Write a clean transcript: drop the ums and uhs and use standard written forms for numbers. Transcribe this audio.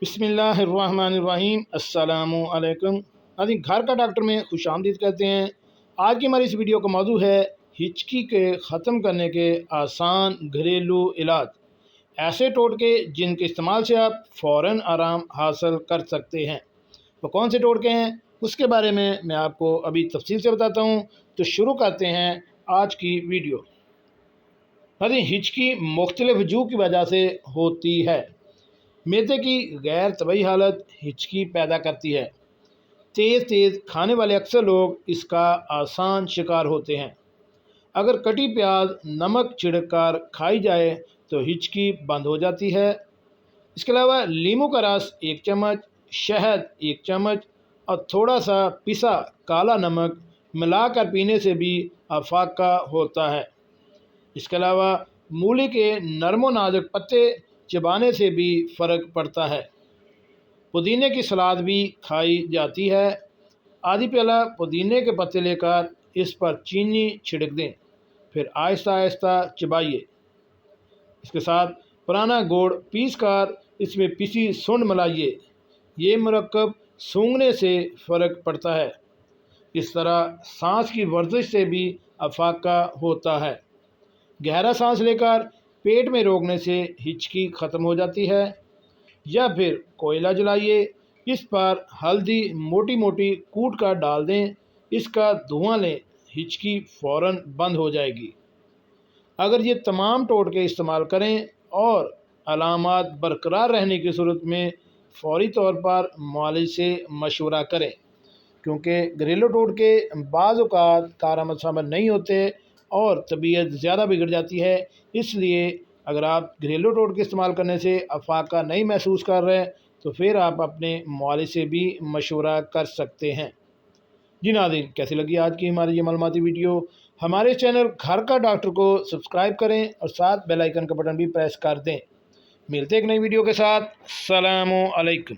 बिस्मिल्लाहिर्रहमानिर्रहीम। अस्सलाम वालेकुम। नाज़रीन, घर का डॉक्टर में खुश आमदीद कहते हैं। आज की हमारी इस वीडियो का मौजू है हिचकी के ख़त्म करने के आसान घरेलू इलाज, ऐसे टोटके जिनके इस्तेमाल से आप फ़ौरन आराम हासिल कर सकते हैं। वो कौन से टोटके हैं उसके बारे में मैं आपको अभी तफसील से बताता हूँ। तो शुरू करते हैं आज की वीडियो। नाज़रीन, हिचकी मुख्तलिफ़ वजूह की वजह से होती है। मैदे की गैर तबई हालत हिचकी पैदा करती है। तेज़ खाने वाले अक्सर लोग इसका आसान शिकार होते हैं। अगर कटी प्याज नमक छिड़क कर खाई जाए तो हिचकी बंद हो जाती है। इसके अलावा लीमू का रस 1 चम्मच, शहद 1 चम्मच और थोड़ा सा पिसा काला नमक मिलाकर पीने से भी अफाका होता है। इसके अलावा मूली के नरमो नाजुक पत्ते चबाने से भी फ़र्क पड़ता है। पुदीने की सलाद भी खाई जाती है। आधी प्याला पुदीने के पत्ते लेकर इस पर चीनी छिड़क दें, फिर आहिस्ता आहिस्ता चबाइए। इसके साथ पुराना गुड़ पीस कर इसमें पिसी सुंड मिलाइए। ये मरकब सूंघने से फ़र्क पड़ता है। इस तरह सांस की वर्जिश से भी अफाका होता है। गहरा सांस लेकर पेट में रोकने से हिचकी ख़त्म हो जाती है। या फिर कोयला जलाइए, इस पर हल्दी मोटी मोटी कूट कर डाल दें, इसका धुआं लें, हिचकी फ़ौरन बंद हो जाएगी। अगर ये तमाम टोटके इस्तेमाल करें और अलामात बरकरार रहने की सूरत में फ़ौरी तौर पर मुआलिज से मशवरा करें, क्योंकि घरेलू टोटके बाज़ औक़ात कारआमद साबित नहीं होते और तबीयत ज़्यादा बिगड़ जाती है। इसलिए अगर आप घरेलू टोटके इस्तेमाल करने से अफाका नहीं महसूस कर रहे तो फिर आप अपने मुआलिज से भी मशवरा कर सकते हैं। जी नाज़रीन, कैसी लगी आज की हमारी ये मालूमाती वीडियो? हमारे चैनल घर का डॉक्टर को सब्सक्राइब करें और साथ बेल आइकन का बटन भी प्रेस कर दें। मिलते एक नई वीडियो के साथ। अस्सलामु अलैकुम।